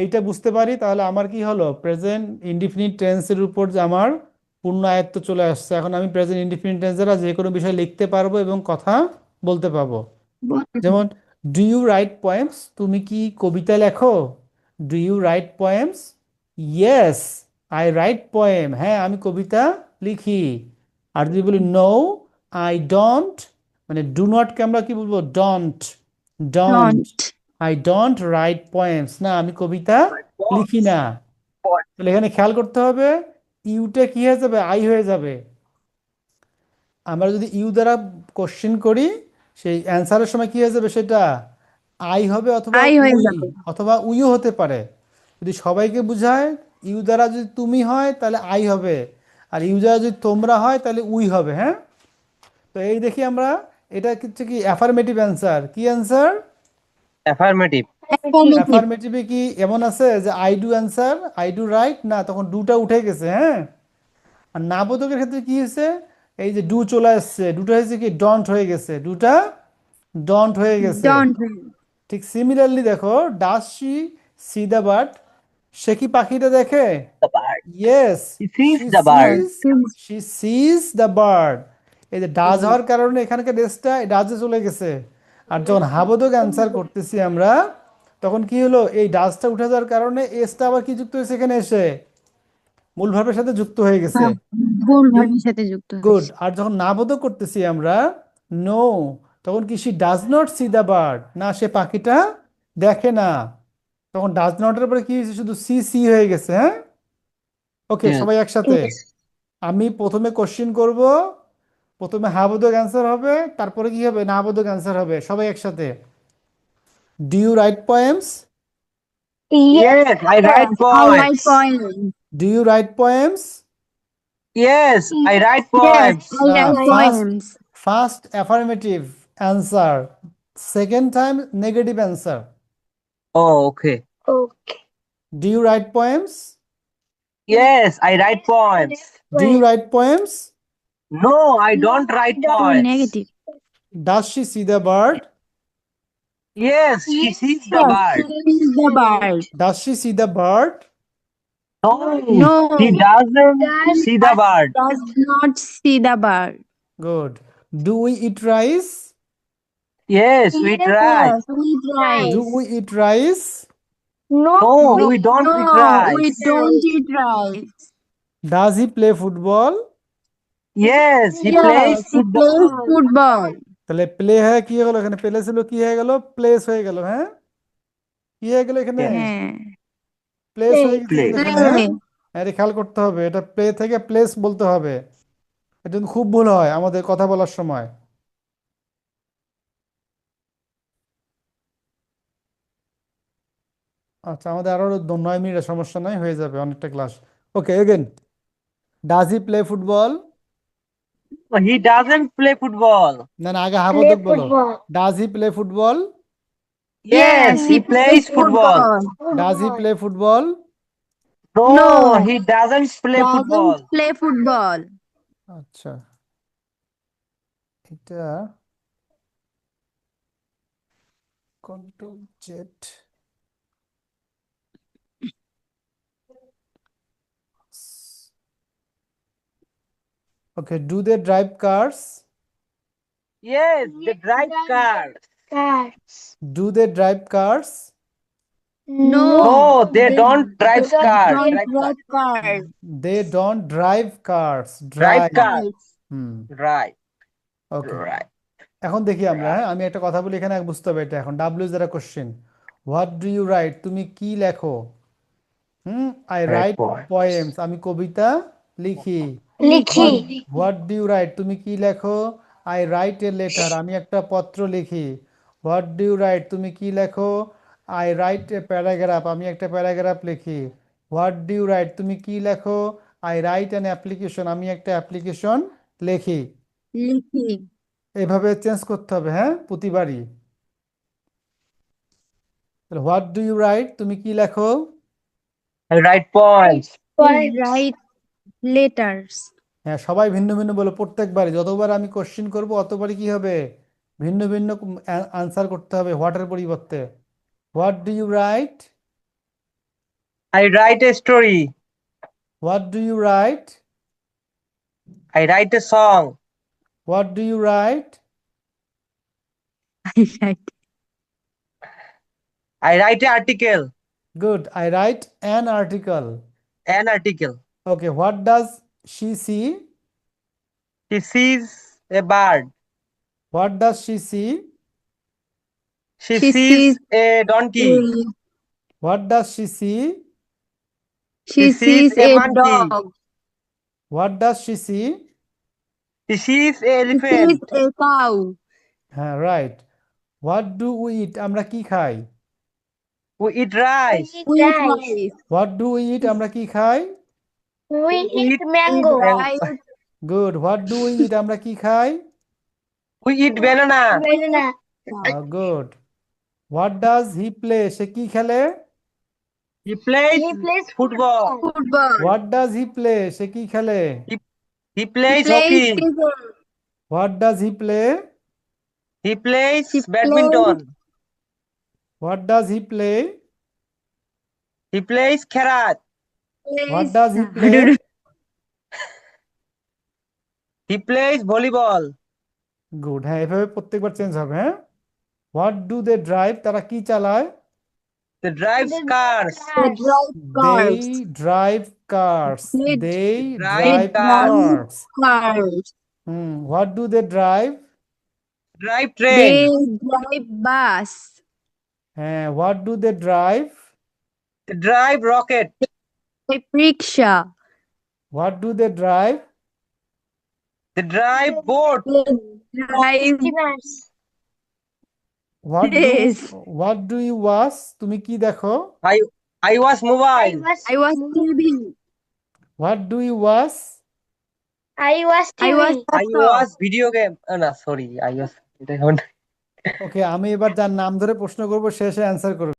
এইটা বুঝতে পারি, তাহলে আমার কি হলো, প্রেজেন্ট ইনডিফিনিট টেন্সের উপর যে আমার পূর্ণ আয়ত্ত চলে আসছে। এখন আমি প্রেজেন্ট ইনডিফিনিট টেন্স দ্বারা যে কোনো বিষয় লিখতে পারবো এবং কথা বলতে পারবো। যেমন, ডু ইউ রাইট পোয়েমস, তুমি কি কবিতা লেখো? Do you write poems? Yes, I write poem, হ্যাঁ আমি কবিতা লিখি। আর যদি বলি নো, আই ডোন্ট, মানে ডু নটকে আমরা কি বলবো, don't. Don't, Don't. I don't write poems, না আমি কবিতা লিখি না। তাহলে এখানে খেয়াল করতে হবে, ইউটা কি হয়ে যাবে, আই হয়ে যাবে। আমরা যদি ইউ দ্বারা কোশ্চেন করি, সেই অ্যান্সারের সময় কি হয়ে যাবে সেটা আই হবে, অথবা I হয়ে উই, যাবে। অথবা উইও হতে পারে। যদি সবাইকে বোঝায়, ইউ দ্বারা যদি তুমি হয় তাহলে আই হবে, আর ইউ দ্বারা যদি তোমরা হয় তাহলে উই হবে। হ্যাঁ, তো এই দেখি আমরা, এটা হচ্ছে কি অ্যাফার্মেটিভ অ্যান্সার। কি অ্যান্সার? অ্যাফার্মেটিভ। Affirmative. অ্যাফার্মেটিভে কি এমন আছে যে I do answer, I do right, না তখন ডুটা উঠে গেছে। হ্যাঁ, আর নাবোধকের ক্ষেত্রে কি হয়েছে, এই যে ডু চলে আসছে, ডুটা হয়েছে কি ডন্ট হয়ে গেছে, ডুটা ডন্ট হয়ে গেছে। Don't. ঠিক সিমিলারলি দেখো, does she see the bird, সে কি পাখিটা দেখে? The bird. Yes, he sees she the bird. Yes. Sees, she sees the bird. এই যে ডাজ হওয়ার কারণে এখানকার রেসটা ডাজে চলে গেছে। আর যখন হাবোধক অ্যান্সার করতেছি আমরা, তখন কি হলো, এই ডাজটা উঠে যাওয়ার কারণে এসটা আবার কি যুক্ত হয়েছে এখানে এসে, মূল ভার্বের সাথে যুক্ত হয়ে গেছে। ভুল ভার্বের সাথে যুক্ত গুড। হয়েছে। আর যখন নাবোধক করতেছি আমরা, নো, তখন কি she does not see the bird, না সে পাখিটা দেখে না। তখন ডাজ নটের পরে কি হয়েছে, শুধু সি সি হয়ে গেছে। হ্যাঁ, ওকে Yes. সবাই একসাথে। আমি প্রথমে কোশ্চেন করব, প্রথমে হাবোধক অ্যান্সার হবে, তারপরে কি হবে, নাবোধক অ্যান্সার হবে। সবাই একসাথে, do you write poems? Yes, I write I write poems. poems. Do you write poems? Yes, I write Yes, poems. I না, write first, poems. First affirmative answer, second time negative answer. Oh, okay. Do you write poems? Yes, I write poems. Do you write poems? No, I don't write Oh, poems. negative. Does she see the bird? Yes, she sees the Yes, bird. she is the bird. Does she see the bird? No, No, she doesn't see the bird. does not see the bird. Good. Do we eat rice? Yes, we try. Yes, we try. Do we eat rice? No, we don't eat No, we rice. don't eat rice. Does he play football? Yes, he plays Yes, he plays football. football. তাহলে play হয়ে কি হয়ে গেল, এখানে play ছিল কি হয়ে গেল, প্লেস হয়ে গেল। হ্যাঁ, কি হয়ে গেল এখানে, Yes, হ্যাঁ, প্লেস হয়ে গেছে play. কিন্তু এখানে। হ্যাঁ, play. এটা খেয়াল করতে হবে, এটা প্লে থেকে প্লেস বলতে হবে। এটা কিন্তু খুব ভুল হয় আমাদের কথা বলার সময়। আচ্ছা, আমাদের আরো 9 মিনিটের সমস্যা নাই, হয়ে যাবে অনেকটা class. Okay, again, does he play football? He doesn't play football. না না, আগে হাবোধক বলো। Does he play football? Yes, Yes, he he plays plays football. football. Does he play football? No, No, he doesn't play doesn't football. play football. আচ্ছা, এটা control Z. Okay, do they drive cars? Yes, they drive cars. Do they drive cars? No, No, they they don't drive cars. don't Drive cars. drive cars. They don't drive cars, Drive drive. cars. Hmm, Right. Okay. Right. এখন দেখি আমরা, Right. হ্যাঁ আমি একটা কথা বলি এখানে, বুঝতে হবে এটা। এখন ডাব্লিউ যারা question, what do you write, তুমি কি লেখো? I Right write point. Poems, আমি কবিতা লিখি। লিখি। হোয়াট ডু ইউ রাইট, তুমি কি লেখো? আই রাইট এ লেটার, আমি একটা পত্র লিখি। হোয়াট ডু ইউ রাইট, তুমি কি লেখো? আই রাইট এ প্যারাগ্রাফ, আমি একটা প্যারাগ্রাফ লিখি। হোয়াট ডু ইউ রাইট, তুমি কি লেখো? আই রাইট অ্যান অ্যাপ্লিকেশন, আমি একটা অ্যাপ্লিকেশন লিখি। লিখি। এইভাবে চেঞ্জ করতে হবে, হ্যাঁ প্রতিবারই। হোয়াট ডু ইউ রাইট, তুমি কি লেখো? I write poems. We write letters. হ্যাঁ, সবাই ভিন্ন ভিন্ন বলো, প্রত্যেকবারই যতবার আমি কোশ্চেন করব অতবারই কি হবে, ভিন্ন ভিন্ন আনসার করতে হবে হোয়াটের পরিবর্তে। What do you write? I write a story. What do you write? I write a song. What do you write? I write an article. Good. I write an article. An article. Okay, what does she see? She sees a bird. What does she see? She She sees sees a donkey. What does she see? She She sees sees a a monkey. dog. What does she see? She sees a She sees elephant. a cow. Right. What do we eat? আমরা কি খাই? We eat rice. We eat rice. What do we eat? আমরা কি খাই? We eat Eat rice. Good. What do we eat? আমরা কি খাই? We eat banana. Good. What does he play? সে কি খেলে? He plays football. Football. What does he play? সে কি খেলে? He plays Plays hockey. cricket. What does he play? He plays He badminton. What does he play? He plays karat. What does he I play? don't know. He plays volleyball. Good, হ্যাঁ এভাবে প্রত্যেকবার change হবে। হ্যাঁ, what do they drive? তারা কি চালায়? They drive cars. They drive They cars. drive cars. They They drive drive cars. cars. Cars. What do they drive? Drive They train. drive bus. What do they drive? They drive rocket. They rickshaw. What do they drive? They drive boat. They drive Yes. What do you watch? তুমি কি দেখো? I was mobile. I was TV. What do you watch? I was I laptop. was video game. No, sorry. I was. ওকে, আমি এবার যার নাম ধরে প্রশ্ন করব শেষে অ্যান্সার করবে।